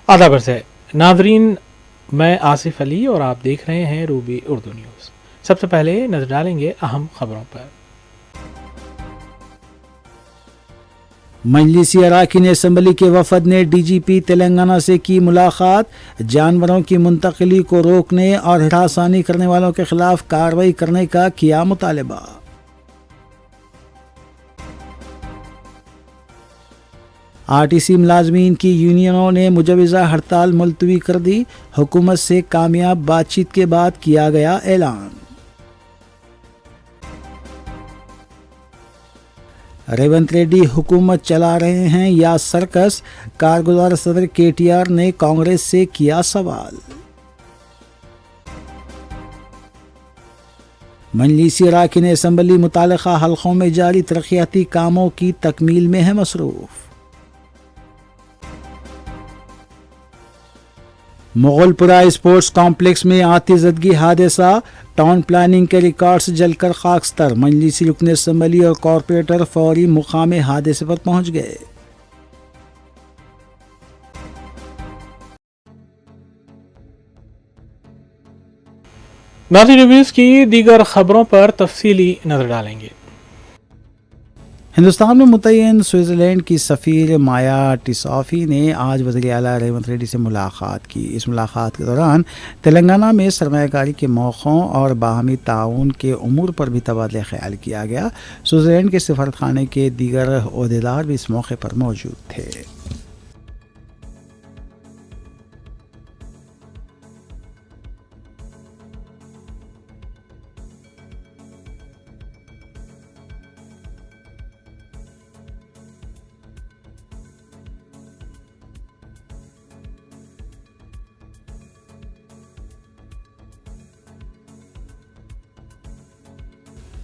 आदाब अर्ज़ है नाज़रीन, मैं आसिफ अली और आप देख रहे हैं रूबी उर्दू न्यूज़। सबसे पहले नजर डालेंगे अहम खबरों पर। मजलिसी अरकान असम्बली के वफद ने DGP तेलंगाना से की मुलाकात। जानवरों की मुंतकिली को रोकने और हरासानी करने वालों के खिलाफ कार्रवाई करने का किया मुतालबा। RTC मुलाजमीन की यूनियनों ने मुजवज़ा हड़ताल मुलतवी कर दी। हुकूमत से कामयाब बातचीत के बाद किया गया ऐलान। रेवंत रेड्डी हुकूमत चला रहे हैं या सर्कस, कारगुजार सदर KTR ने कांग्रेस से किया सवाल। मजलिसी अरकान असम्बली मुतालिका हल्कों में जारी तरक्याती कामों की तकमील में है मसरूफ। मुगलपुरा स्पोर्ट्स कॉम्प्लेक्स में आतिशज़दगी हादसा, टाउन प्लानिंग के रिकॉर्ड्स जलकर खाकस्तर। मजलिसी रुकन असम्बली और कॉरपोरेटर फौरी मुकाम हादसे पर पहुंच गए। नाज़रीन, न्यूज़ की दीगर खबरों पर तफसीली नजर डालेंगे। हिंदुस्तान में मुतय्यन स्विट्ज़रलैंड की सफ़ीर माया टिसॉफ़ी ने आज वज़ीर आला रेवंत रेड्डी से मुलाकात की। इस मुलाकात के दौरान तेलंगाना में सरमायाकारी के मौक़ों और बाहमी ताउन के उमूर पर भी तबादला ख्याल किया गया। स्विट्ज़रलैंड के सफारतखाने के दीगर ओहदेदार भी इस मौके पर मौजूद थे।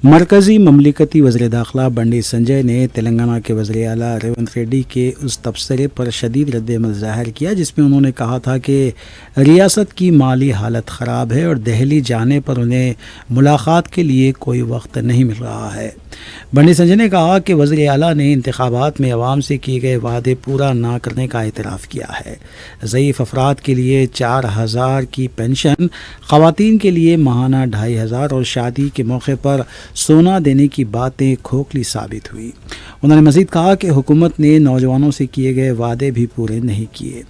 मरकज़ी ममलिकती वज़ीर दाखिला बंडी संजय ने तेलंगाना के वज़ीर आला रेवंत रेड्डी के उस तबसरे पर शदीद रद्द-ए-अमल ज़ाहिर किया जिसमें उन्होंने कहा था कि रियासत की माली हालत ख़राब है और दिल्ली जाने पर उन्हें मुलाकात के लिए कोई वक्त नहीं मिल रहा है। बंडी संजय ने कहा कि वज़ीर आला ने इंतखाबात में अवाम से किए गए वादे पूरा ना करने का एतराफ़ किया है। ज़ईफ़ अफराद के लिए 4000 की पेंशन, ख़वातीन के लिए माहाना 2500 और शादी के मौके पर सोना देने की बातें खोखली साबित हुई। उन्होंने मज़ीद कहा कि हुकूमत ने नौजवानों से किए गए वादे भी पूरे नहीं किए।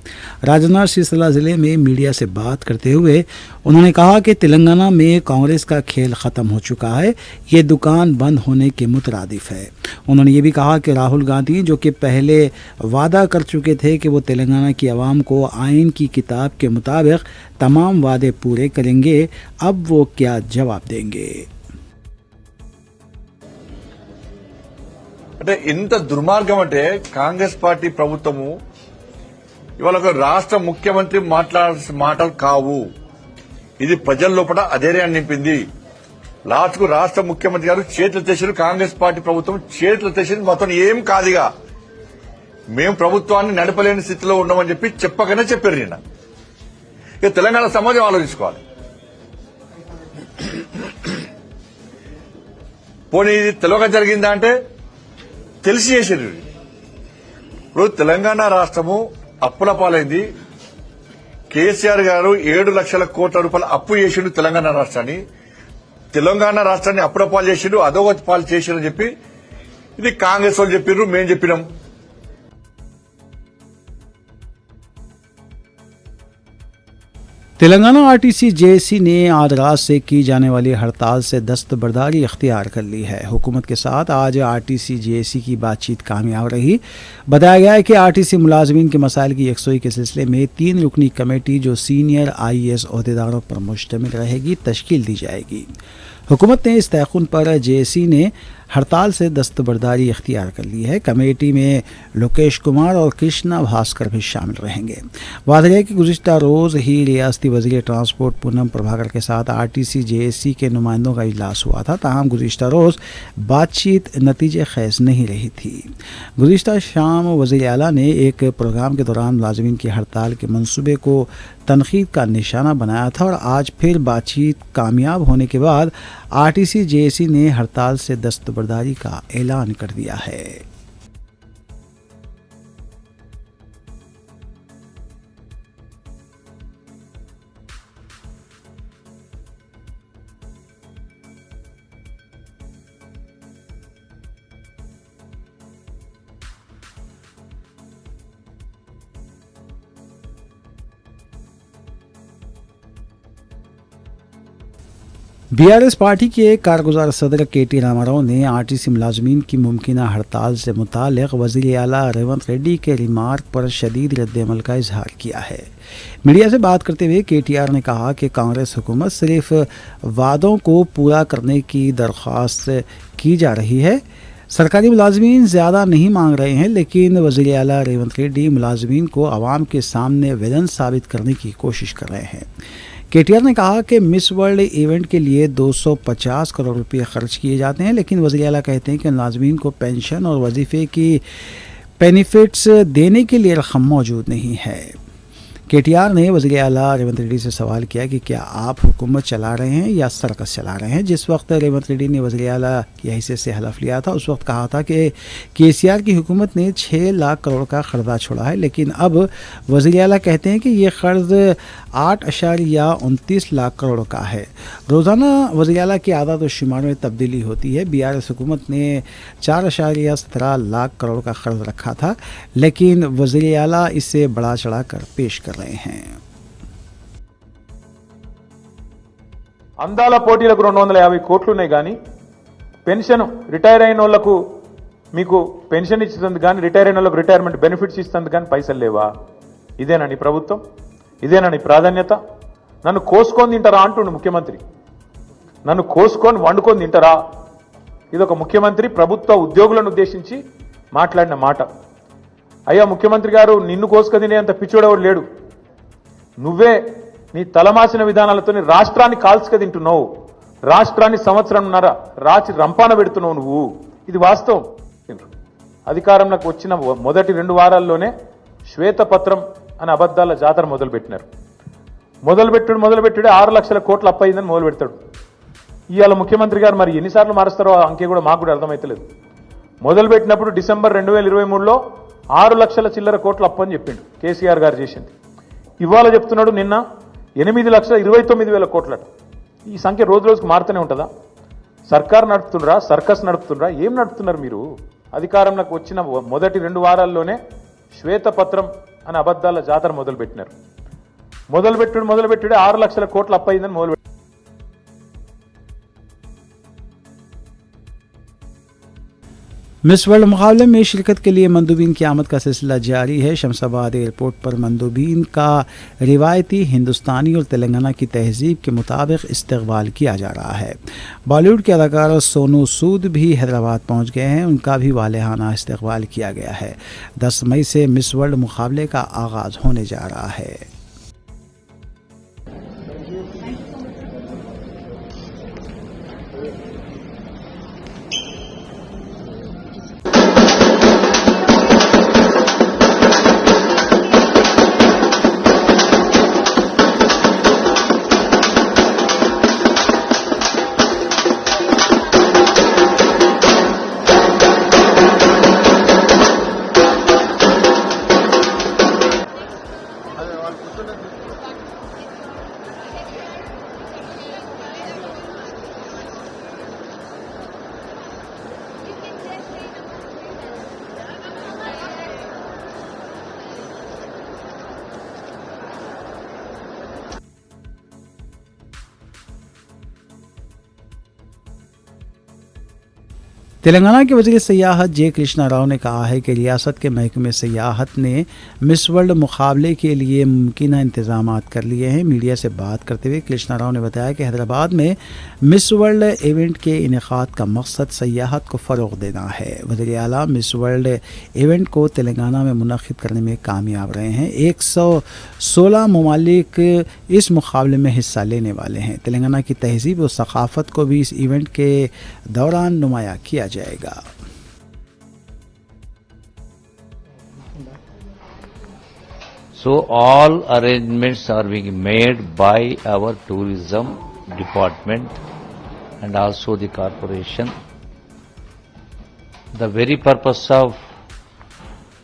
राजौरी सिलसिला ज़िले में मीडिया से बात करते हुए उन्होंने कहा कि तेलंगाना में कांग्रेस का खेल ख़त्म हो चुका है, ये दुकान बंद होने के मुतरादिफ है। उन्होंने ये भी कहा कि राहुल गांधी जो कि पहले वादा कर चुके थे कि वो तेलंगाना की आवाम को आइन की किताब के मुताबिक तमाम वादे पूरे करेंगे, अब वो क्या जवाब देंगे। అంటే ఇంత దుర్మార్గం అంటే కాంగ్రెస్ పార్టీ ప్రభుత్వము ఇవాళ ఒక రాష్ట్ర ముఖ్యమంత్రి మాట్లాడాల్సిన మాటలు కావు. ఇది ప్రజల లోపల అధైర్యాన్ని నింపింది. లాస్ట్ కు రాష్ట్ర ముఖ్యమంత్రి గారు చేతులు తెచ్చారు, కాంగ్రెస్ పార్టీ ప్రభుత్వం చేతులు తెచ్చింది. మొత్తం ఏం కాదుగా, మేము ప్రభుత్వాన్ని నడపలేని స్థితిలో ఉన్నామని చెప్పి చెప్పకనే చెప్పారు. నిన్న ఇక తెలంగాణ సమాజం ఆలోచించుకోవాలి. పోనీ ఇది తెలియక జరిగిందా అంటే తెలిసి చేశారు. ఇప్పుడు తెలంగాణ రాష్ట్రము అప్పుల పాలైంది. కేసీఆర్ గారు 7 లక్షల కోట్ల రూపాయల అప్పు చేసిండు తెలంగాణ రాష్ట్రాన్ని. తెలంగాణ రాష్ట్రాన్ని అప్పుల పాలు చేసిండు, అధోగతి పాలు చేసిండు చెప్పి ఇది కాంగ్రెస్ వాళ్ళు చెప్పిర్రు, మేం చెప్పినాం. तेलंगाना RTC JSC ने आज रात से की जाने वाली हड़ताल से दस्तबरदारी अख्तियार कर ली है। हुकूमत के साथ आज RTC JSC की बातचीत कामयाब रही। बताया गया है कि RTC मुलाजमीन के मसाइल की यकसोई के सिलसिले में 3 रुकनी कमेटी जो सीनियर IAS ओहदेदारों पर मुश्तमिल रहेगी तश्कील दी जाएगी। हुकूमत ने इस तयक़ुन पर JSC ने हड़ताल से दस्तबरदारी इख्तियार कर ली है। कमेटी में लोकेश कुमार और कृष्णा भास्कर भी शामिल रहेंगे। वाज़ेह है कि गुज़िश्ता रोज़ ही रियासती वज़ीर ट्रांसपोर्ट पूनम प्रभाकर के साथ RTC JSC के नुमाइंदों का इजलास हुआ था, ताहम गुज़िश्ता रोज़ बातचीत नतीजे खैज़ नहीं रही थी। गुज़िश्ता शाम वज़ीर आला ने एक प्रोग्राम के दौरान मुलाज़िमीन की हड़ताल के मनसूबे को तनक़ीद का निशाना बनाया था और आज फिर बातचीत कामयाब होने के बाद RTC JSC ने हड़ताल से दस्तबरदारी का ऐलान कर दिया है। बीआरएस पार्टी के कारगुजार सदर केटी रामाराव ने आरटीसी मुलाजमीन की मुमकिना हड़ताल से मुतालिक वज़ीर आला रेवंत रेड्डी के रिमार्क पर शदीद रद्द-ए-अमल का इजहार किया है। मीडिया से बात करते हुए केटीआर ने कहा कि कांग्रेस हुकूमत सिर्फ वादों को पूरा करने की दरख्वास्त की जा रही है। सरकारी मुलाजमीन ज़्यादा नहीं मांग रहे हैं, लेकिन वज़ीर आला रेवंत रेड्डी मुलाजमीन को आवाम के सामने विलन साबित करने की कोशिश कर रहे हैं। केटीआर ने कहा कि मिस वर्ल्ड इवेंट के लिए 250 करोड़ रुपए खर्च किए जाते हैं, लेकिन वज़ीर आला कहते हैं कि मुलाजमीन को पेंशन और वजीफे की बेनिफिट्स देने के लिए रकम मौजूद नहीं है। केटीआर ने वज़ीर आला रेवंत रेड्डी से सवाल किया कि क्या आप हुकूमत चला रहे हैं या सर्कस चला रहे हैं। जिस वक्त रेवंत रेड्डी ने वज़ीर आला की हैसियत से हलफ लिया था, उस वक्त कहा था कि केसीआर की हुकूमत ने 6 लाख करोड़ का कर्जा छोड़ा है, लेकिन अब वज़ीर आला कहते हैं कि ये कर्ज 8.29 लाख करोड़ का है। रोज़ाना वज़ीर आला की आदत और शुमार में तब्दीली होती है। बीआरएस हुकूमत ने 4.17 लाख करोड़ का कर्ज रखा था, लेकिन वज़ीर आला इसे बढ़ा चढ़ा कर पेश कर रहे हैं। అందాల పోటీలకు 250 కోట్లున్నాయి కానీ పెన్షన్ రిటైర్ అయిన వాళ్ళకు మీకు పెన్షన్ ఇచ్చేందుకు కానీ రిటైర్ అయిన వాళ్ళకు రిటైర్మెంట్ బెనిఫిట్స్ ఇచ్చేందుకు కానీ పైసలు లేవా? ఇదేనా నీ ప్రభుత్వం? ఇదేనా నీ ప్రాధాన్యత? నన్ను కోసుకొని తింటారా అంటుండు ముఖ్యమంత్రి. నన్ను కోసుకొని వండుకొని తింటారా? ఇదొక ముఖ్యమంత్రి ప్రభుత్వ ఉద్యోగులను ఉద్దేశించి మాట్లాడిన మాట. అయ్యా ముఖ్యమంత్రి గారు, నిన్ను కోసుకొని తినేంత పిచ్చోడెవడు లేడు. నువ్వే నీ తలమాసిన విధానాలతో రాష్ట్రాన్ని కాల్చుక తింటున్నావు. రాష్ట్రాన్ని సంవత్సరంన్నర రాచి రంపాన పెడుతున్నావు నువ్వు. ఇది వాస్తవం. అధికారంలోకి వచ్చిన మొదటి 2 వారాల్లోనే శ్వేతపత్రం అనే అబద్ధాల జాతర మొదలుపెట్టినారు. మొదలుపెట్టుడే 6 లక్షల కోట్ల అప్పు అయిందని మొదలు పెడతాడు. ఇవాళ ముఖ్యమంత్రి గారు మరి ఎన్నిసార్లు మారుస్తారో ఆ అంకె కూడా మాకు కూడా అర్థమైతలేదు. మొదలుపెట్టినప్పుడు డిసెంబర్ 2023లో 6 లక్షల చిల్లర కోట్ల అప్పు అని చెప్పిండు కేసీఆర్ గారు చేసింది. ఇవాళ చెప్తున్నాడు నిన్న 8,29,000 కోట్లట. ఈ సంఖ్య రోజు రోజుకు మారుతూనే ఉంటుందా? సర్కార్ నడుపుతుండ్రా, సర్కస్ నడుపుతుండ్రా, ఏం నడుపుతున్నారు మీరు? అధికారంలోకి వచ్చిన మొదటి 2 వారాల్లోనే శ్వేతపత్రం అనే అబద్ధాల జాతర మొదలుపెట్టినారు. మొదలుపెట్టుడే 6 లక్షల కోట్ల అప్పు అయిందని మొదలు. मिस वर्ल्ड मुकाबले में शिरकत के लिए मंदूबीन की आमद का सिलसिला जारी है। शमशाबाद एयरपोर्ट पर मंदूबीन का रिवायती हिंदुस्तानी और तेलंगाना की तहजीब के मुताबिक इस्तकबाल किया जा रहा है। बॉलीवुड के अदाकार सोनू सूद भी हैदराबाद पहुंच गए हैं। उनका भी वालेहाना इस्तकबाल किया गया है। 10 मई से मिस वर्ल्ड मुकाबले का आगाज़ होने जा रहा है। तेलंगाना के वज़ीर सियाहत जे कृष्णा राव ने कहा है कि रियासत के महकमे सियाहत ने मिस वर्ल्ड मुकाबले के लिए मुमकिन इंतजाम कर लिए हैं। मीडिया से बात करते हुए कृष्णा राव ने बताया कि हैदराबाद में मिस वर्ल्ड इवेंट के इनेकाद का मकसद सियाहत को फ़रोग़ देना है। वज़ीर आला मिस वर्ल्ड इवेंट को तेलंगाना में मुनक़िद करने में कामयाब रहे हैं। 116 ममालिक इस मुकाबले में हिस्सा लेने वाले हैं। तेलंगाना की तहज़ीब और सक़ाफ़त को भी इस इवेंट के दौरान नुमाया किया जाएगा। So all arrangements are being made by our tourism department and also the corporation. The very purpose of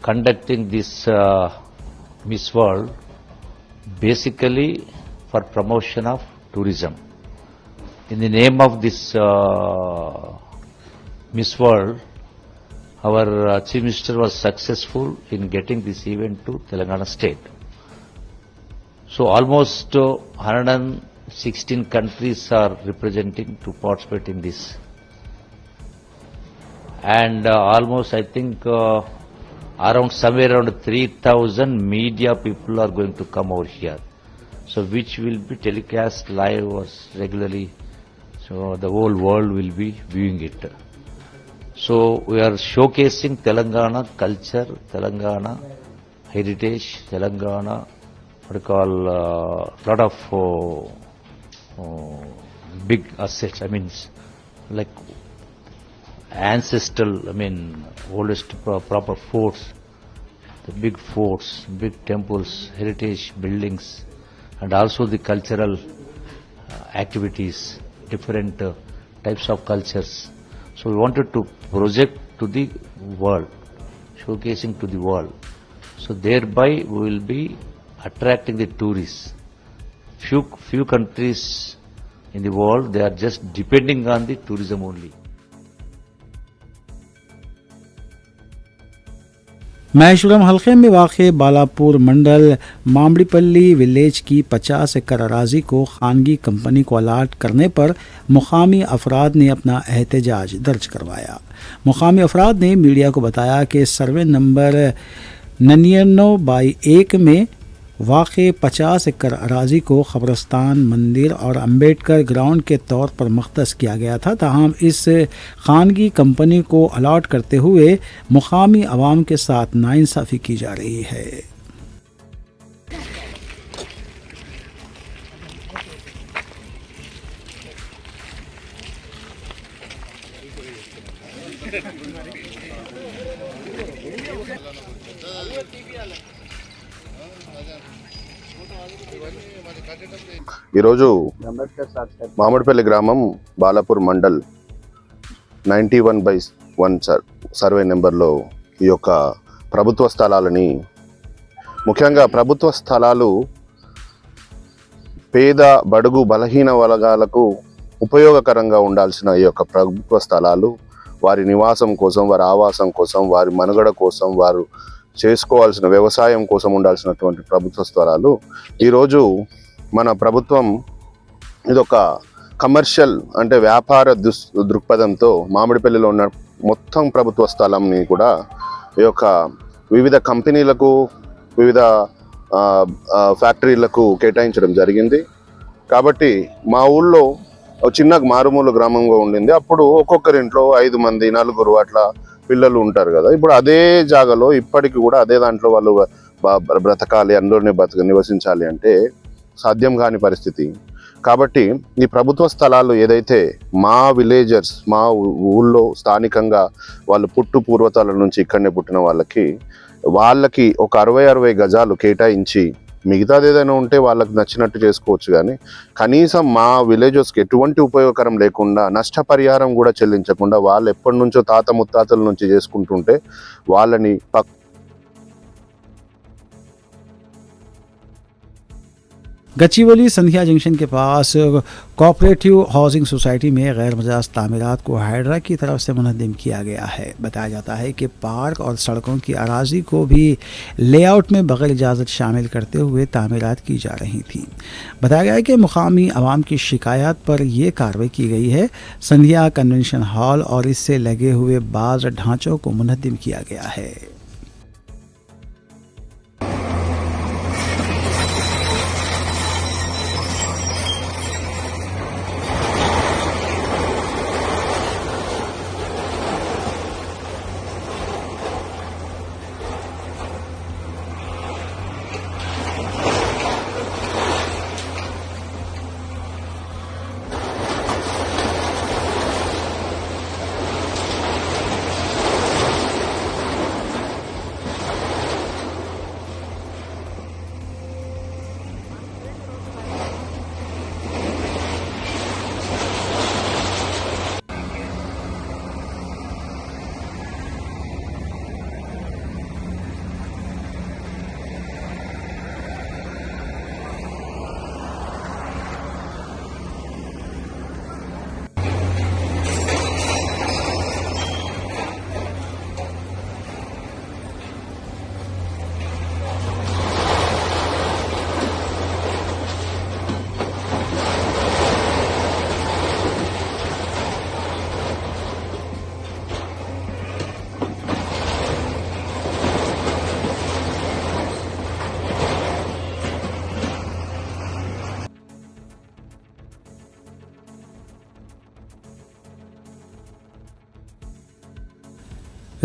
conducting this Miss World basically for promotion of tourism. In the name of this Miss World, our Chief Minister was successful in getting this event to Telangana state. So almost 100 16 countries are representing to participate in this. And almost I think around somewhere around 3,000 media people are going to come over here. So which will be telecast live or regularly. So the whole world will be viewing it. So we are showcasing Telangana culture, Telangana heritage, Telangana, what you call, lot of big assets. I mean, like ancestral, I mean, oldest proper forts, the big forts, big temples, heritage buildings, and also the cultural activities, different types of cultures. So we wanted to project to the world, showcasing to the world. So thereby we will be attracting the tourists. Few countries in the world, they are just depending on the tourism only. Maheshwaram हल्के में वाक़ बालापुर मंडल मामड़ीपल्ली village की 50 एकड़ अराजी को खानगी company को allot करने पर मुकामी अफराद ने अपना एहतजाज दर्ज करवाया। मुकामी अफराद ने मीडिया को बताया कि सर्वे नंबर 99/1 में वाक़ 50 एकड़ अराजी को ख़बरस्तान, मंदिर और अम्बेडकर ग्राउंड के तौर पर मख्तस किया गया था। ताहम इस खानगी कंपनी को अलाट करते हुए मुकामी अवाम के साथ नाइंसाफ़ी की जा रही है। ఈరోజు మామిడిపల్లి గ్రామం బాలాపూర్ మండల్ 91/1 సర్వే నెంబర్లో ఈ యొక్క ప్రభుత్వ స్థలాలని, ముఖ్యంగా ప్రభుత్వ స్థలాలు పేద బడుగు బలహీన వర్గాలకు ఉపయోగకరంగా ఉండాల్సిన ఈ యొక్క ప్రభుత్వ స్థలాలు వారి నివాసం కోసం, వారి ఆవాసం కోసం, వారి మనుగడ కోసం, వారు చేసుకోవాల్సిన వ్యవసాయం కోసం ఉండాల్సినటువంటి ప్రభుత్వ స్థలాలు ఈరోజు మన ప్రభుత్వం ఇదొక కమర్షియల్ అంటే వ్యాపార దృక్పథంతో మామిడిపల్లిలో ఉన్న మొత్తం ప్రభుత్వ స్థలంని కూడా ఈ యొక్క వివిధ కంపెనీలకు, వివిధ ఫ్యాక్టరీలకు కేటాయించడం జరిగింది. కాబట్టి మా ఊళ్ళో చిన్న మారుమూల గ్రామంగా ఉండింది. అప్పుడు ఒక్కొక్కరింట్లో 5 మంది 4 అట్లా పిల్లలు ఉంటారు కదా. ఇప్పుడు అదే జాగాలో ఇప్పటికి కూడా అదే దాంట్లో వాళ్ళు బ్రతకాలి, అందులోనే నివసించాలి అంటే సాధ్యం కాని పరిస్థితి. కాబట్టి ఈ ప్రభుత్వ స్థలాలు ఏదైతే మా విలేజర్స్, మా ఊళ్ళో స్థానికంగా వాళ్ళు పూర్వతల నుంచి ఇక్కడనే పుట్టిన వాళ్ళకి ఒక 60 గజాలు కేటాయించి మిగతాది ఏదైనా ఉంటే వాళ్ళకి నచ్చినట్టు చేసుకోవచ్చు. కానీ కనీసం మా విలేజర్స్కి ఎటువంటి ఉపయోగకరం లేకుండా, నష్టపరిహారం కూడా చెల్లించకుండా వాళ్ళు ఎప్పటి నుంచో తాత ముత్తాతల నుంచి చేసుకుంటుంటే వాళ్ళని गच्चीवली संध्या जंक्शन के पास कोऑपरेटिव हाउसिंग सोसाइटी में गैर मजाज तामीरात को हाइड्रा की तरफ से मुनद्दिम किया गया है। बताया जाता है कि पार्क और सड़कों की अराजी को भी लेआउट में बगैर इजाज़त शामिल करते हुए तामीरात की जा रही थी। बताया गया है कि मुकामी आवाम की शिकायत पर यह कार्रवाई की गई है। संध्या कन्वेंशन हॉल और इससे लगे हुए बाज़ ढांचों को मुनद्दिम किया गया है।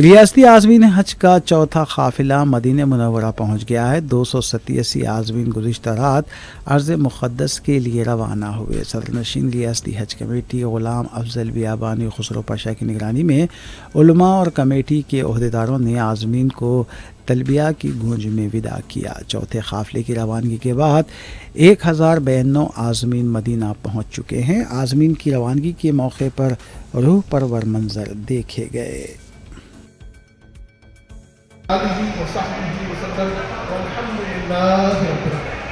रियासती आज़मीन हज का चौथा काफिला मदीना मुनव्वरा पहुँच गया है। 287 आज़मीन गुज़िश्ता रात अर्ज़ मुक़द्दस के लिए रवाना हुए। सदरनशीन रियासती हज कमेटी ग़ुलाम अफजल बियाबानी खुसरो पाशा की निगरानी में उलमा और कमेटी के अहदेदारों ने आज़मीन को तलबिया की गूंज में विदा किया। चौथे काफिले की रवानगी के बाद 1092 आज़मीन मदीना पहुँच चुके हैं। आज़मीन की रवानगी के मौके पर रूह परवर मंजर देखे गए। आलिहि व सहबिहि वसल्लम वल्हम्दुलिल्लाहि रब्बिल आलमीन।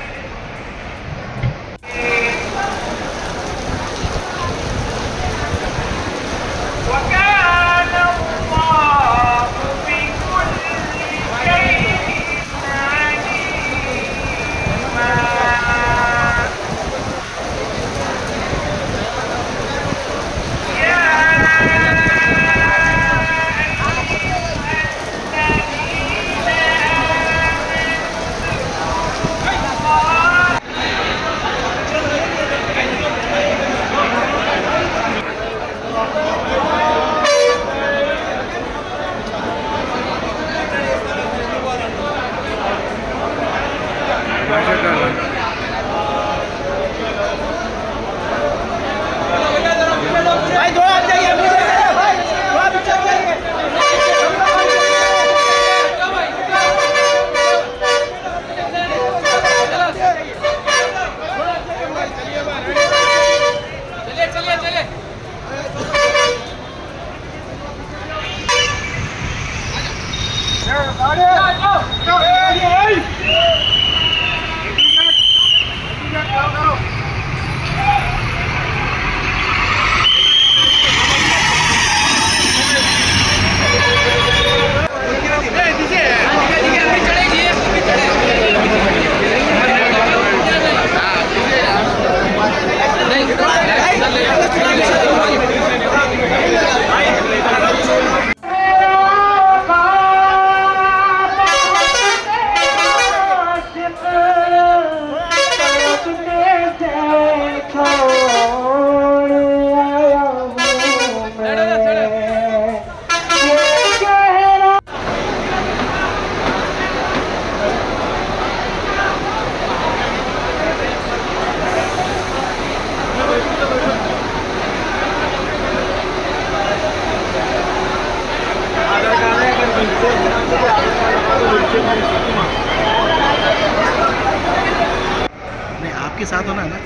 नहीं, आपके साथ होना है ना।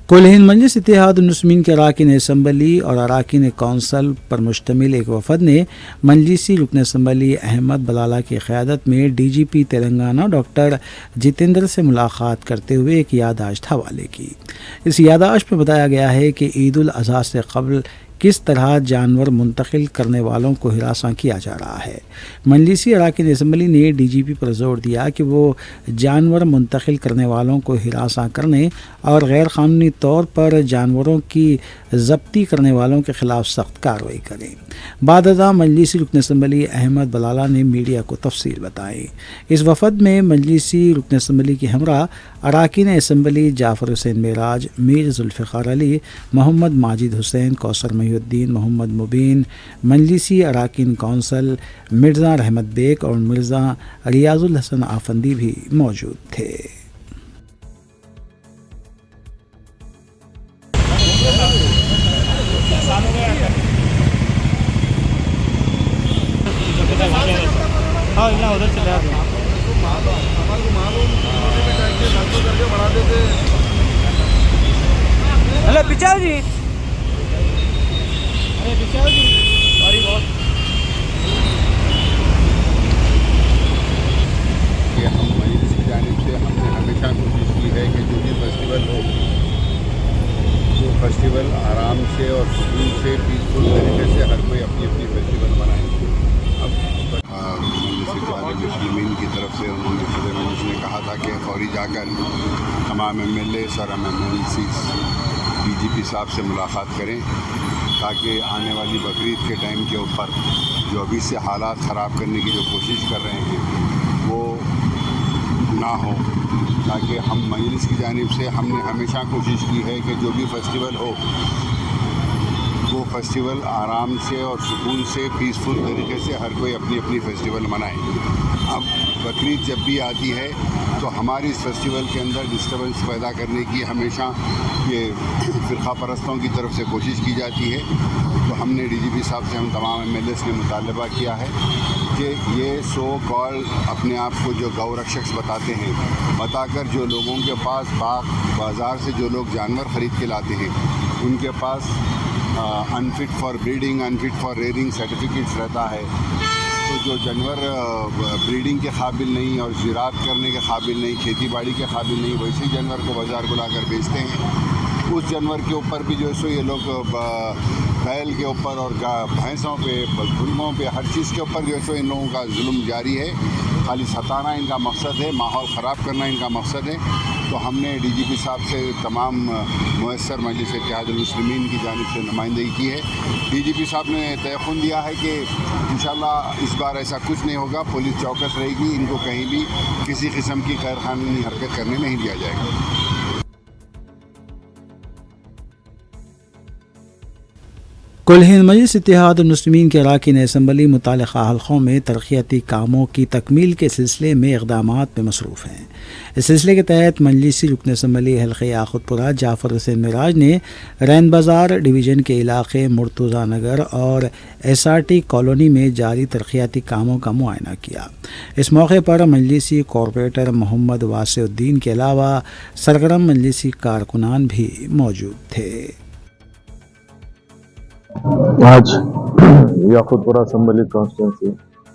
कुल हिंद मजलिस इत्तेहाद मुस्लिमीन के अराकीन असम्बली और अराकीन कौंसल पर मुश्तमिल एक वफद ने मजलिसी रुकन असम्बली अहमद बलाला की क़यादत में DGP तेलंगाना डॉक्टर जितेंद्र से मुलाकात करते हुए एक याददाश्त हवाले की। इस याददाश्त में बताया गया है कि ईद उल अज़हा से कबल किस तरह जानवर मुंतकिल करने वालों को हिरासा किया जा रहा है। मजलिसी अराकीन असम्बली ने DGP पर जोर दिया कि वो जानवर मुंतकिल करने वालों को हिरासा करने और गैर कानूनी तौर पर जानवरों की ज़ब्ती करने वालों के ख़िलाफ़ सख्त कार्रवाई करें। बादअज़ां मजलिसी रुकन असम्बली अहमद बलाला ने मीडिया को तफसील बताई। इस वफद में मजलिसी रुकन असम्बली की हमरा अराकीन असम्बली जाफ़र हुसैन मेराज, मीर जुल्फ़िकार अली, मोहम्मद माजिद हुसैन, कौसर महिउद्दीन, मोहम्मद मुबीन, मजलिसी अराकीन कौंसल मिर्ज़ा रहमत बेग और मिर्ज़ा रियाजुल हसन आफंदी भी मौजूद थे। उधर चले आते हैं। हेलो पिचाव जी, अरे पिचाव जी, सॉरी बहुत। हम मजलिस की जानिब से हमने हमेशा कोशिश की है कि जो भी फेस्टिवल हो, वो फेस्टिवल आराम से और सुकून से पीसफुल तरीके से हर कोई अपनी अपनी फेस्टिवल मनाए। अब मुस्लिमीन की तरफ से उन्होंने सदर मजलिस ने कहा था कि फौरी जाकर तमाम MLAs और MLCs DGP साहब से मुलाकात करें ताकि आने वाली बकरीद के टाइम के ऊपर जो अभी से हालात ख़राब करने की जो कोशिश कर रहे हैं वो ना हो, ताकि हम मजलिस की जानिब से हमने हमेशा कोशिश की है कि जो भी फेस्टिवल हो वो फेस्टिवल आराम से और सुकून से पीसफुल तरीके से हर कोई अपनी अपनी फेस्टिवल मनाए। अब बकरीद जब भी आती है तो हमारी इस फेस्टिवल के अंदर डिस्टर्बेंस पैदा करने की हमेशा ये फ़िरक़ा परस्तों की तरफ से कोशिश की जाती है। तो हमने DGP साहब से हम तमाम MLAs ने मुतालबा किया है कि ये सो कॉल अपने आप को जो गौ रक्षक बताते हैं, बताकर जो लोगों के पास बाज़ार से जो लोग जानवर ख़रीद के लाते हैं उनके पास unfit for breeding, unfit for rearing certificates रहता है, तो जो जानवर ब्रीडिंग के काबिल नहीं और ज़राअत करने के काबिल नहीं, खेती बाड़ी के काबिल नहीं, वैसे ही जानवर को बाज़ार को लाकर बेचते हैं। उस जानवर के ऊपर भी जो है सो ये लोग बैल के ऊपर और भैंसों पे, घुड़मों पे, हर चीज़ के ऊपर जो है सो इन लोगों का जुल्म जारी है। खाली सताना इनका मकसद है, माहौल ख़राब करना इनका मकसद है। तो हमने DGP साहब से तमाम मुयस्सर मजलिस इत्तेहादुल मुस्लिमीन की जानिब से नुमाइंदगी की है। DGP साहब ने तयक़ुन दिया है कि इंशाअल्लाह इस बार ऐसा कुछ नहीं होगा, पुलिस चौकस रहेगी, इनको कहीं भी किसी किस्म की गैर कानूनी हरकत करने नहीं दिया जाएगा। कुल हिंद मजलिस इत्तेहादुल मुस्लिमीन के अरकान असम्बली मुतालिका हल्क़ों में तरक्याती कामों की तकमील के सिलसिले में इक़दामात में मसरूफ़ हैं। इस सिलसिले के तहत मजलिसी रुकन असम्बली हल्क़े याक़ूतपुरा जाफ़र हुसैन मिराज ने रैन बाज़ार डिवीज़न के इलाक़े मुर्तज़ा नगर और SRT कॉलोनी में जारी तरक्याती कामों का मुआयना किया। इस मौके पर मजलिसी कॉरपोरेटर मोहम्मद वासिउद्दीन के अलावा सरगर्म मजलिसी कारकुनान भी मौजूद थे। आज याक़ूतपुरा असम्बली कॉन्स्टिट्यूंसी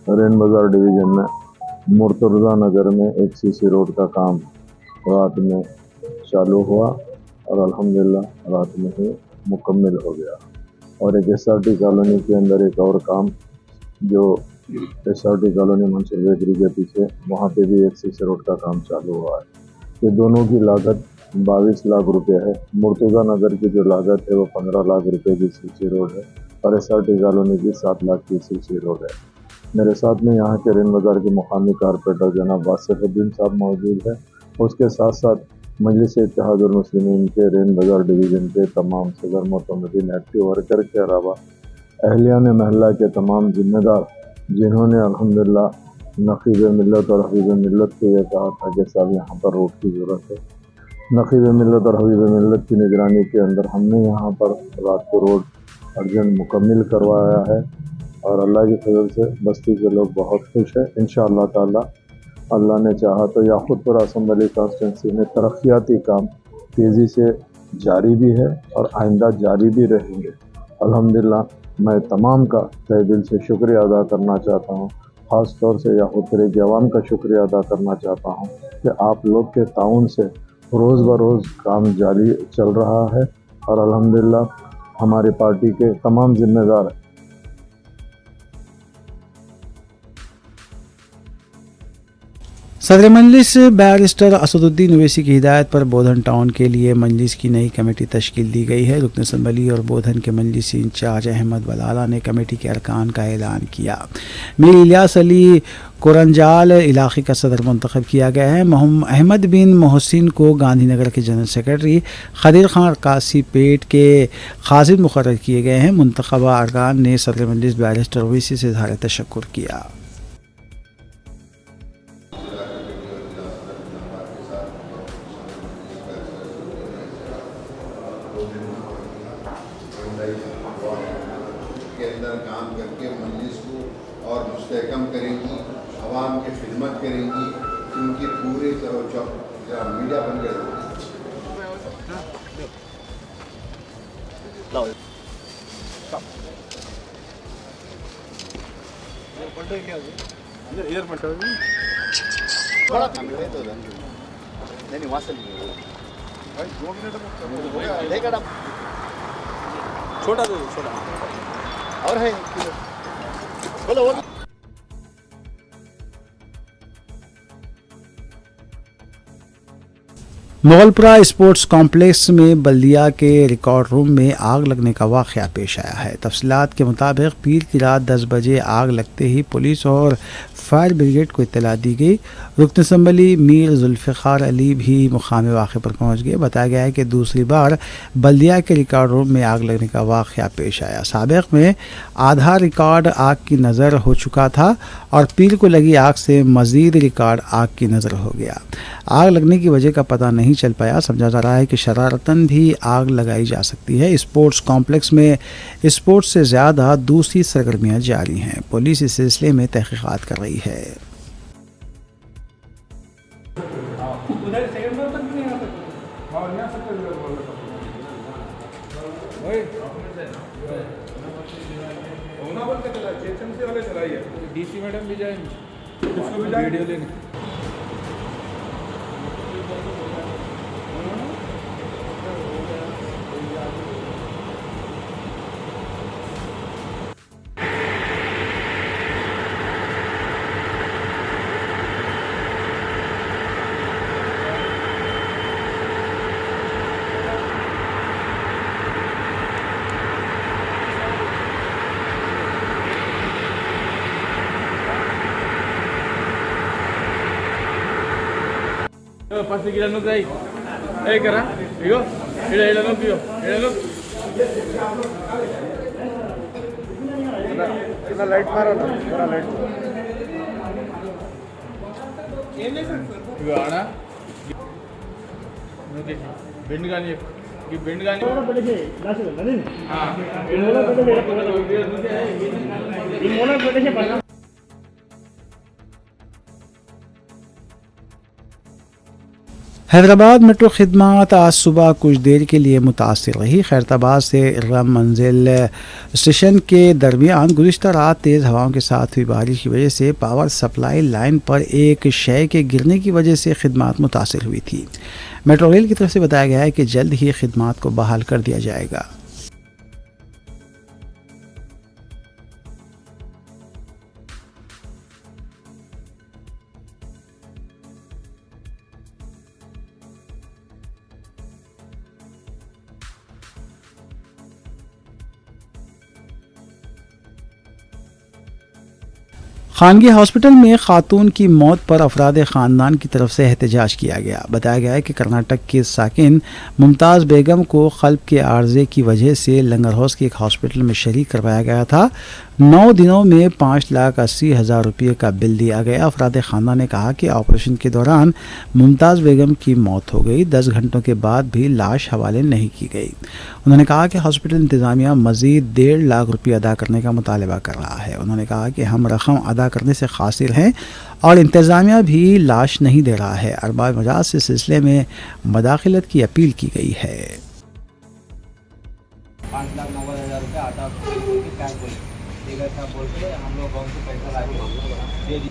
रैन बाज़ार डिवीज़न में मुर्तज़ा नगर में एक CC रोड का काम रात में चालू हुआ और अल्हम्दुलिल्लाह रात में ही मुकम्मल हो गया। और एक SRT कॉलोनी के अंदर एक और काम जो SRT कॉलोनी मंसूर बेकरी के पीछे वहाँ पे भी एक CC रोड का काम चालू हुआ है। ये दोनों की लागत 22 लाख रुपए है। मुर्तज़ा नगर की जो लागत है वो 15 लाख रुपए की CC रोड है और SRT कॉलोनी की 7 लाख की CC रोड है। मेरे साथ में यहाँ के रैन बाज़ार के मुकामी कारपोरेटर जनाब वासिउद्दीन साहब मौजूद है। उसके साथ साथ मजलिस इत्तेहादुल मुस्लिमीन के रैन बाज़ार डिवीज़न के तमाम सदर मोतमदीन एक्टिव वर्कर के अलावा अहलियान महल्ला के तमाम जिम्मेदार जिन्होंने अल्हम्दुलिल्लाह नक़ीब मिल्लत और हबीब मिल्लत को यह कहा था कि साहब यहाँ पर रोड की ज़रूरत है। नक़ीब मिल्लत और हबीब मिल्लत की निगरानी के अंदर हमने यहाँ पर रात को रोड अर्जेंट मुकम्मल करवाया है और अल्लाह की फजल से बस्ती के लोग बहुत खुश हैं। इंशाअल्लाह ताला अल्लाह ने चाहा तो याक़ूतपुरा असम्बली कॉन्स्टिट्यूंसी में तरक्याती काम तेज़ी से जारी भी है और आइंदा जारी भी रहेंगे। अल्हम्दुलिल्लाह मैं तमाम का तहे दिल से शुक्रिया अदा करना चाहता हूँ, ख़ास तौर से याक़ूतपुरे की आवाम का शुक्रिया अदा करना चाहता हूँ कि आप लोग के ताउन से रोज़ ब रोज़ काम जारी चल रहा है और अल्हम्दुलिल्लाह हमारी पार्टी के तमाम जिम्मेदार सदर मजलिस बैरिस्टर असदुद्दीन ओवैसी की हिदायत पर बोधन टाउन के लिए मजलिस की नई कमेटी तश्कील दी गई है। रुकन असम्बली और बोधन के मजलिसी इंचार्ज अहमद बलाला ने कमेटी के अरकान का ऐलान किया। मीर इलियास अली कुरंजाल इलाक़े का सदर मुंतखब किया गया है। अहमद बिन मोहसिन को गांधीनगर के जनरल सेक्रेटरी, खदीर खान कासी पेट के खाजिद मुकर्रर किए गए हैं। मुंतखबा अरकान ने सदर मजलिस बैरिस्टर ओवैसी से इज़हार तशक्कुर किया। के अंदर काम करके मजलिस को और मुस्तहकम करेंगी, आवाम की खिदमत करेंगी, उनकी पूरे मीडिया बन गए। छोटा दो, छोटा और है बोलो। मुगलपुरा स्पोर्ट्स कॉम्प्लेक्स में बल्दिया के रिकॉर्ड रूम में आग लगने का वाक़या पेश आया है। तफसीलात के मुताबिक पीर की रात 10 बजे आग लगते ही पुलिस और फायर ब्रिगेड को इत्तला दी गई। रुकन असम्बली मीर जुल्फ़िकार अली भी मुकाम वाक़े पर पहुंच गए। बताया गया है कि दूसरी बार बल्दिया के रिकॉर्ड रूम में आग लगने का वाक़या पेश आया। साबिक़ में आधा रिकॉर्ड आग की नज़र हो चुका था और पीर को लगी आग से मज़ीद रिकॉर्ड आग की नज़र हो गया। आग लगने की वजह का पता नहीं चल पाया। समझा जा रहा है कि शरारतन भी आग लगाई जा सकती है। स्पोर्ट्स कॉम्प्लेक्स में स्पोर्ट्स से ज़्यादा दूसरी सरगर्मियाँ जारी हैं। पुलिस इस सिलसिले में तहक़ीक़ात कर रही है। डीसी मैडम भी जाएंगे वीडियो लेने। Pasti kita nuk dai. Kara. Igo. Ida nuk pio. Ida nuk. Kita light maro na. Kara light. Igo ana. Nuke. Bend gaani. Ki bend gaani. Ora bedege. Last bedege. Ha. Inola bedege. Inola bedege. Hyderabad metro खिदमत आज सुबह कुछ देर के लिए मुतासिर रही। खैरताबाद से इरम मंजिल स्टेशन के दरमियान गुज़िश्ता रात तेज़ हवाओं के साथ हुई बारिश की वजह से पावर सप्लाई लाइन पर एक शय के गिरने की वजह से खिदमत मुतासिर हुई थी। मेट्रो रेल की तरफ से बताया गया है कि जल्द ही खिदमत को बहाल कर दिया जाएगा। खानगी हॉस्पिटल में खातून की मौत पर अफराद ख़ानदान की तरफ से एहतजाज किया गया। बताया गया है कि कर्नाटक की साकिन मुमताज़ बेगम को क़ल्ब के आर्जे की वजह से लंगर हाउस के एक हॉस्पिटल में शरीक करवाया गया था। 9 दिनों में 5,80,000 रुपये का बिल दिया गया। अफराद ख़ानदान ने कहा कि ऑपरेशन के दौरान मुमताज़ बेगम की मौत हो गई। 10 घंटों के बाद भी लाश हवाले नहीं की गई। उन्होंने कहा कि हॉस्पिटल इंतज़ामिया मज़ीद 1.5 लाख रुपये अदा करने का मुतालबा कर रहा है। उन्होंने कहा कि हम रकम अदा करने से कासिर हैं और इंतज़ामिया भी लाश नहीं दे रहा है। अरबाब मजाज से सिलसिले में मदाखिलत की अपील की गई है। 5,90,000 रुपये आटा कैश बोल के हम लोग गाँव से पैसा ला के दे दी।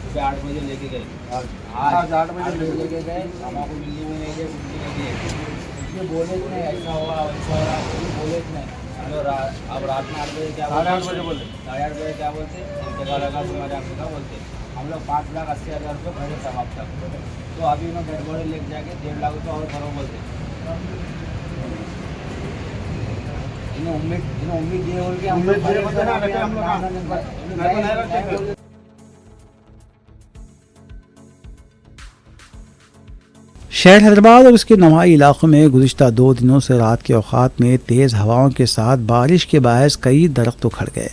सुबह 8 बजे लेके गए। आज 8 बजे लेके गए। हमको मिलने में नहीं गए। बोले नहीं ऐसा हुआ वैसा हो रहा बोले नहीं। अब रात में 8 बजे क्या 8:30 बजे बोले 8:30 बजे क्या बोलते इंतकाल लगा तुम्हारे आपसे क्या बोलते हम लोग 5,80,000 रुपये भरे सब अब तक। तो अभी उन्होंने डेड बॉडी लेके जाके 1.5 लाख रुपये और भरो बोलते। इन्हें उम्मीद ये हो कि हम लोग शहर हैदराबाद और उसके नवाई इलाकों में गुज़िश्ता 2 दिनों से रात के औक़ात में तेज़ हवाओं के साथ बारिश के बायस कई दरख्त उखड़ गए।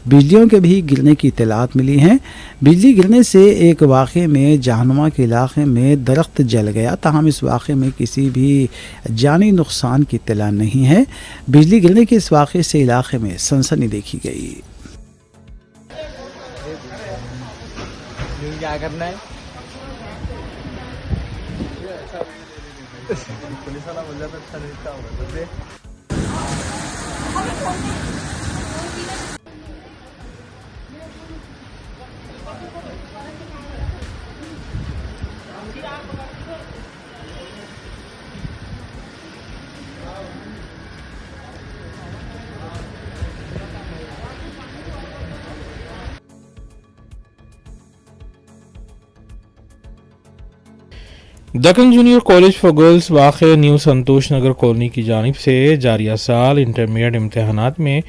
बिजलियों के भी गिरने की इत्तलात मिली हैं। बिजली गिरने से एक वाक़े में जहानुमा के इलाके में दरख्त जल गया। ताहम इस वाक़े में किसी भी जानी नुकसान की इत्तला नहीं है। बिजली गिरने के इस वाक़े से इलाके में सनसनी देखी गई। क्या करना है पुलिस वाला बोल जाता अच्छा नहीं होगा। Deccan junior college for girls वाक़ न्यू संतोष नगर कॉलोनी की जानिब से जारिया साल इंटरमीडिएट इम्तहानात में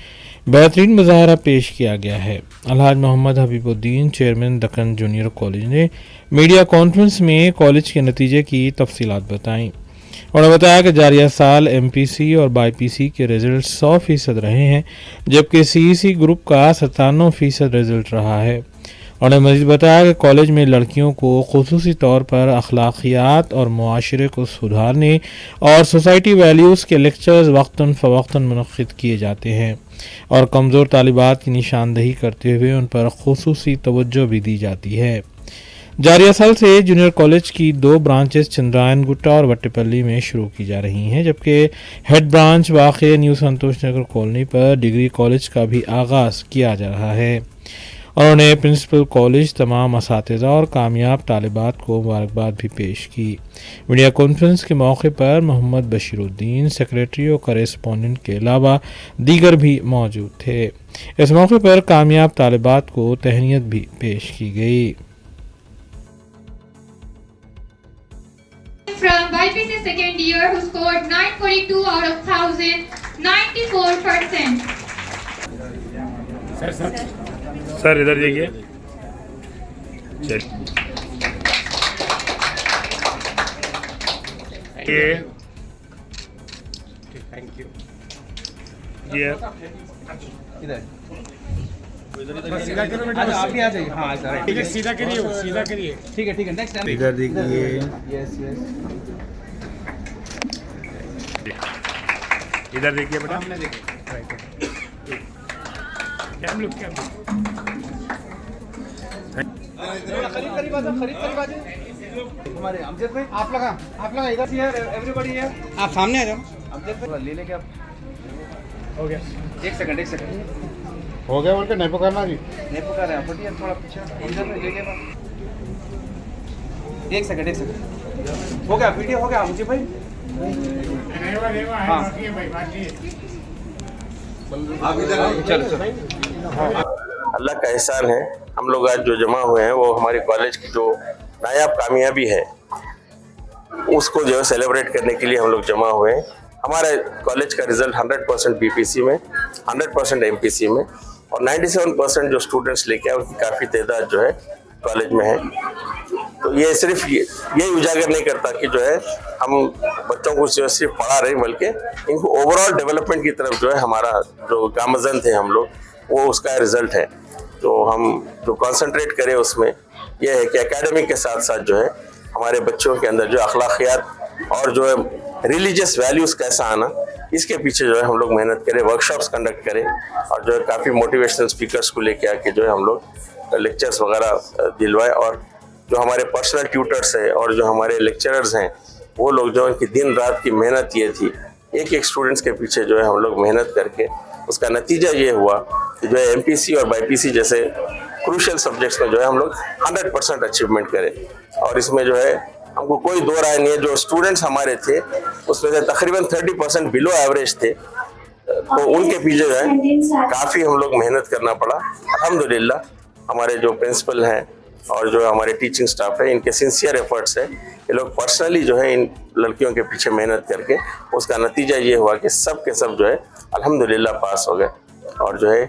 बेहतरीन मुजाहरा पेश किया गया है। Alhaj Mohammed Habibuddin chairman Deccan junior college ने मीडिया कॉन्फ्रेंस में कॉलेज के नतीजे की तफसीलात बताईं। उन्होंने बताया कि जारिया साल MPC और BIPC के रिजल्ट 100% रहे हैं, जबकि CEC ग्रुप का 97% रिजल्ट रहा है। उन्होंने मज़ीद बताया कि कॉलेज में लड़कियों को खुसूसी तौर पर अखलाकियात और मुआशरे को सुधारने और सोसाइटी वैल्यूज़ के लेक्चर्स वक्तन फ़वक्तन मुनक़्क़िद किए जाते हैं और कमज़ोर तालिबात की निशानदही करते हुए उन पर खुसूसी तवज्जो भी दी जाती है। जारिया साल से जूनियर कॉलेज की 2 ब्रांचेस चंद्रायन गुट्टा और वट्टेपल्ली में शुरू की जा रही हैं, जबकि हेड ब्रांच वाक़े न्यू संतोष नगर कॉलोनी पर डिग्री कॉलेज का भी आगाज़ किया जा रहा है। उन्होंने प्रिंसिपल कॉलेज, तमाम असातिज़ा और कामयाब तालिबात को मुबारकबाद भी पेश की। मीडिया कॉन्फ्रेंस के मौके पर मोहम्मद बशीरुद्दीन सेक्रेटरी और करेस्पॉन्डेंट के अलावा दीगर भी मौजूद थे। इस मौके पर कामयाब तालिबात को तहनीत भी पेश की गई। From BIPC second year who scored 942 out of 1000, 94%. Sir इधर देखिए। चलिए थैंक यू। ये इधर सीधा करो बेटा, आप भी आ जाइए। हाँ सर ठीक है, सीधा करिए, सीधा करिए। ठीक है नेक्स्ट टाइम इधर देखिए। यस इधर देखिए बेटा। हमने देखिए कैम लुक करीब आ जाओ। हमारे अमजद भाई आप लगा इधर से एवरीबॉडी है, आप सामने आ जाओ। अमजद भाई ले लेके आप। हो गया। एक सेकंड हो गया बोल के नहीं पुकारना जी। नहीं पुकार रहे आप, थोड़ा पीछे इधर ले ले। एक सेकंड हो गया, वीडियो हो गया मुझे भाई। हाँ आप इधर चलो। अल्लाह का एहसान है, हम लोग आज जो जमा हुए हैं वो हमारे कॉलेज की जो नायाब कामयाबी है उसको जो है सेलिब्रेट करने के लिए हम लोग जमा हुए हैं। हमारे कॉलेज का रिजल्ट 100% BPC में, 100% MPC में और 97% जो स्टूडेंट्स लेके आए उनकी काफ़ी तादाद जो है कॉलेज में है। तो ये सिर्फ यही उजागर नहीं करता कि जो है हम बच्चों को जो सिर्फ पढ़ा रहे, बल्कि इनको ओवरऑल डेवलपमेंट की तरफ जो है हमारा जो गामजन थे हम लोग, वो उसका रिजल्ट है। तो हम जो कंसंट्रेट करें उसमें यह है कि एकेडमिक के साथ साथ जो है हमारे बच्चों के अंदर जो अखलाकियात और जो है रिलीजियस वैल्यूज़ कैसा आना, इसके पीछे जो है हम लोग मेहनत करें, वर्कशॉप्स कंडक्ट करें और जो है काफ़ी मोटिवेशनल स्पीकर्स को लेके आके जो है हम लोग लेक्चर्स वगैरह दिलवाए। और जो हमारे पर्सनल ट्यूटर्स हैं और जो हमारे लेक्चरर्स हैं वो लोग जो उनकी दिन रात की मेहनत ये थी, एक स्टूडेंट्स के पीछे जो है हम लोग मेहनत करके उसका नतीजा ये हुआ कि जो है MPC और BIPC जैसे क्रूशियल सब्जेक्ट्स में जो है हम लोग 100% अचीवमेंट करें। और इसमें जो है हमको कोई दो राय नहीं है, जो स्टूडेंट्स हमारे थे उसमें से तकरीबन 30% बिलो एवरेज थे, तो उनके पीछे जो है काफ़ी हम लोग मेहनत करना पड़ा। अल्हम्दुलिल्लाह हमारे जो प्रिंसिपल हैं और जो हमारे टीचिंग स्टाफ है, इनके सिंसियर एफर्ट्स है, ये लोग पर्सनली जो है इन लड़कियों के पीछे मेहनत करके उसका नतीजा ये हुआ कि सब के सब जो है अल्हम्दुलिल्लाह पास हो गए। और जो है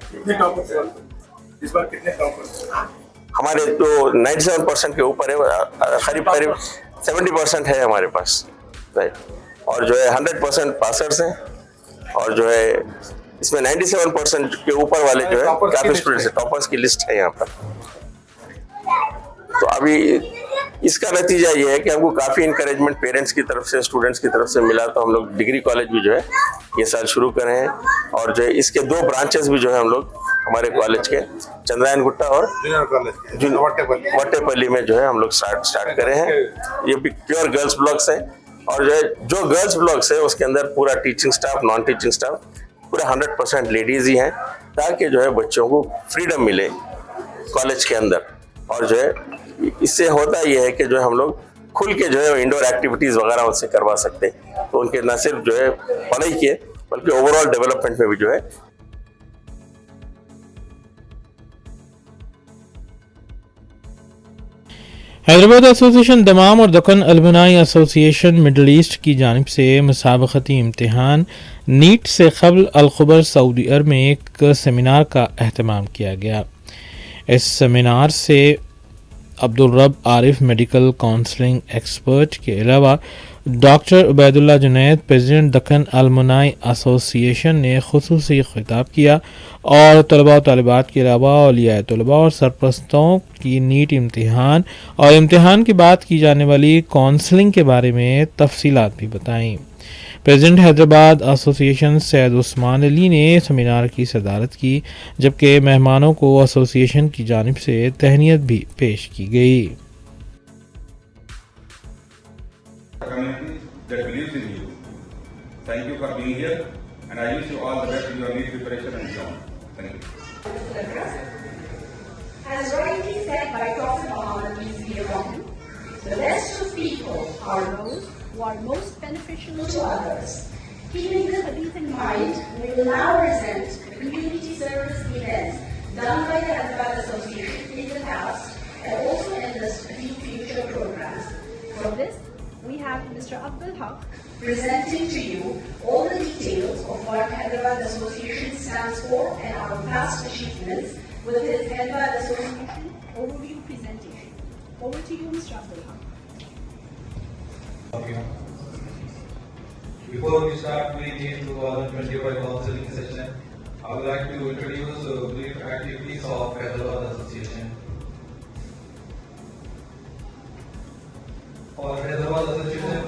इस बार कितने टॉपर्स हमारे तो 97% के ऊपर है, करीब 70% है हमारे पास, राइट। और जो है 100% पासर्स हैं और जो है इसमें 97% के ऊपर वाले जो है काफी स्टूडेंट्स हैं, टॉपर्स की लिस्ट है यहाँ पर। तो अभी इसका नतीजा ये है कि हमको काफ़ी इंकरेजमेंट पेरेंट्स की तरफ से, स्टूडेंट्स की तरफ से मिला, तो हम लोग डिग्री कॉलेज भी जो है ये साल शुरू करे हैं। और जो है इसके 2 ब्रांचेस भी जो है हम लोग हमारे कॉलेज के चंद्रायन गुट्टा और वट्टेपल्ली में जो है हम लोग स्टार्ट करे हैं। ये भी प्योर गर्ल्स ब्लॉक्स है और जो गर्ल्स ब्लॉक्स है उसके अंदर पूरा teaching staff, non teaching staff पूरा 100% लेडीज़ ही हैं, ताकि जो है बच्चों को फ्रीडम मिले कॉलेज के अंदर। और जो है इससे होता ये है कि जो है हम लोग खुल के जो है इंडोर एक्टिविटीज़ वगैरह उनसे करवा सकते हैं, तो उनके न सिर्फ जो है पढ़ाई के बल्कि ओवरऑल डेवलपमेंट में भी जो है हैदराबाद एसोसिएशन दमाम और Deccan alumni association middle east की जानिब से मुसाबकती इम्तिहान नीट से कबल अलखबर सऊदी अरब में एक सेमिनार का अहतमाम किया गया। इस सेमिनार से अब्दुल रब आरिफ मेडिकल काउंसलिंग एक्सपर्ट के अलावा doctor Ubaidullah Junaid president Deccan alumni association ने खुसूसी खिताब किया और तलबा और तालिबात के अलावा औलिया तलबा और सरपरस्तों की नीट इम्तिहान और इम्तिहान के बाद की जाने वाली काउंसलिंग के बारे में तफसीलात भी बताईं। प्रेसिडेंट हैदराबाद एसोसिएशन सैयद उस्मान अली ने सेमिनार की सदारत की, जबकि मेहमानों को एसोसिएशन की जानिब से तहनीत भी पेश की गई। That believes in you. Thank you for being here, and I wish you all the best in your NEET preparation and beyond. Thank you. As rightly said by Prophet Muhammad, peace be upon him, the best of people are those who are most beneficial to others. Keeping this hadith in mind, we will now present the community service events done by the Hyderabad Association in the past and also enlist a few future programs. For this, we have Mr. Abdul Haq presenting to you all the details of what Hyderabad Association stands for and our past achievements with his Hyderabad Association overview presentation. Over to you, Mr. Abdul Haq. Before we start the 2025 counseling session, I would like to introduce brief activities of Hyderabad Association. Our Hyderabad Association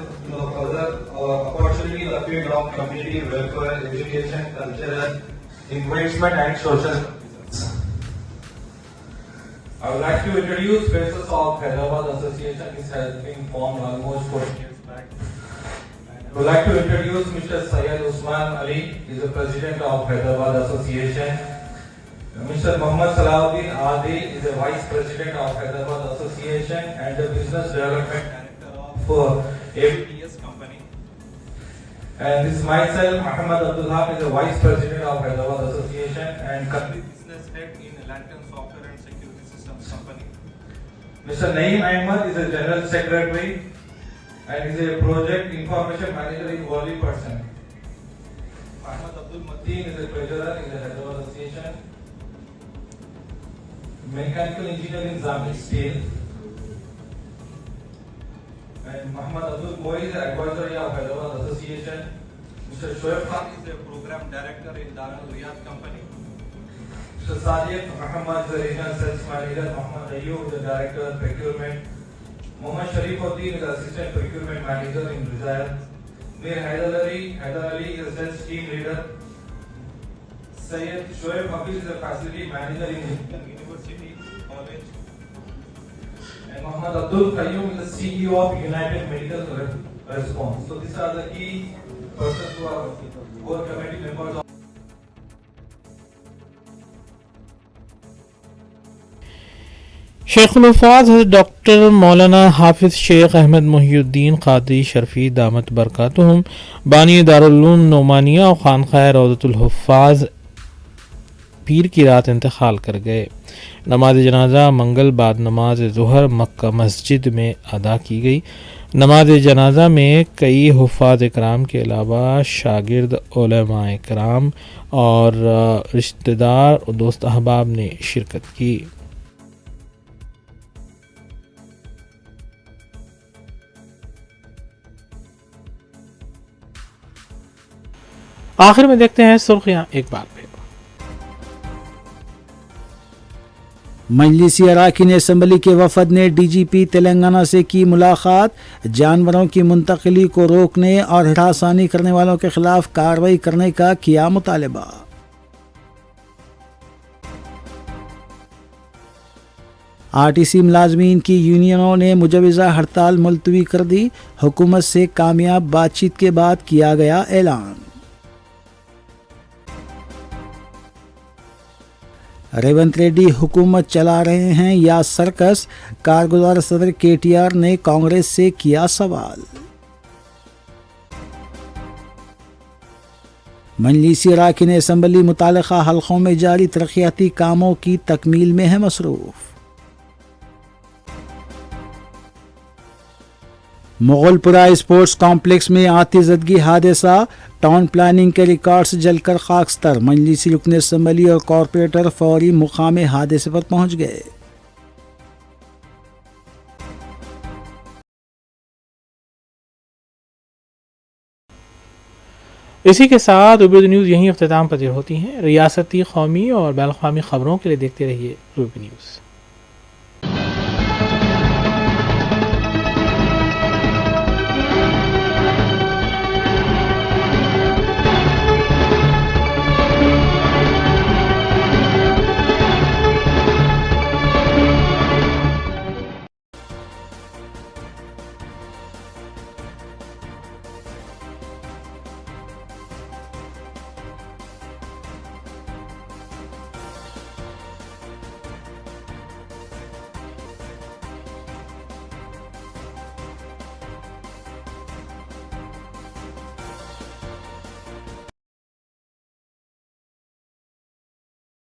further our opportunity in the field of community welfare, education, cultural, investment and social services. I would like to introduce Faces of Hyderabad Association. This has been formed almost 4 years back. I would like to introduce Mr. Syed Usman Ali, he is the President of Hyderabad Association. Mr. Muhammad Salahuddin Adi is the Vice President of Hyderabad Association and the Business Development Director of ABTS Company. And this is myself, Muhammad Abdul Haq, is the Vice President of Hyderabad Association and Country Business Head in Lantern Software and Security Systems Company. Mr. Naeem Ahmed is the General Secretary and is a Project Information Manager in Wali Person. Ahmed Abdul Mateen is the Treasurer in the Hyderabad Association. Mechanical Engineering Zamir Steel. And Muhammad Abdul Koi is the Advisory of Hyderabad Association. Mr. Shoaib Khan is the Program Director in Darul Riyadh Company. Mr. Sadiq Muhammad is the Regional Sales Manager. Muhammad Ayyub is the Director of Procurement. Muhammad Sharifuddin is the Assistant Procurement Manager in Rizal. Mir Haidar Ali is the Sales Team Leader. Syed Shoaib Hafiz is the Facility Manager in University College. And Muhammad Abdul Qayyum is the CEO of United Medical Response. So these are the key persons who are core committee members of Sheikhul Wafaz doctor Maulana Hafiz Sheikh Ahmad Mohiuddin Qadri शरफ़ी दामत बरकातुहुम बानी दारुल उलूम नोमानिया और खानक़ाह रौज़तुल हुफ़्फ़ाज़ पीर की रात इंतकाल कर गए। नमाज जनाजा मंगल बाद नमाज ज़ुहर मक्का मस्जिद में अदा की गई। नमाज जनाजा में कई हुफ़्फ़ाज़ इकराम के अलावा शागिर्द उलमाए इकराम और रिश्तेदार और दोस्त अहबाब ने शिरकत की। आखिर में देखते हैं सुर्खियां एक बार फिर। मजलिसी अराकीन असम्बली के वफद ने डीजीपी तेलंगाना से की मुलाकात। जानवरों की मुंतकिली को रोकने और हरासानी करने वालों के खिलाफ कार्रवाई करने का किया मुतालबा। आरटीसी मुलाजमीन की यूनियनों ने मुजवज़ा हड़ताल मुलतवी कर दी। हुकूमत से कामयाब बातचीत के बाद किया गया ऐलान। रेवंत रेड्डी हुकूमत चला रहे हैं या सर्कस, कारगुजार सदर केटीआर ने कांग्रेस से किया सवाल। मजलिसी अराकीन असम्बली मुतालिका हल्कों में जारी तरक्याती कामों की तकमील में है मसरूफ। मुगलपुरा स्पोर्ट्स कॉम्प्लेक्स में आतिशबाजी हादसा, टाउन प्लानिंग के रिकॉर्ड्स जलकर खाकस्तर। मजलिसी रुकन असम्बली और कॉरपोरेटर फौरी मुकाम हादसे पर पहुंच गए। इसी के साथ रूबी न्यूज़ यहीं अख्ताम पजीर होती हैं। रियासती, कौमी और बैनुल-अक़वामी खबरों के लिए देखते रहिए रूबी न्यूज़।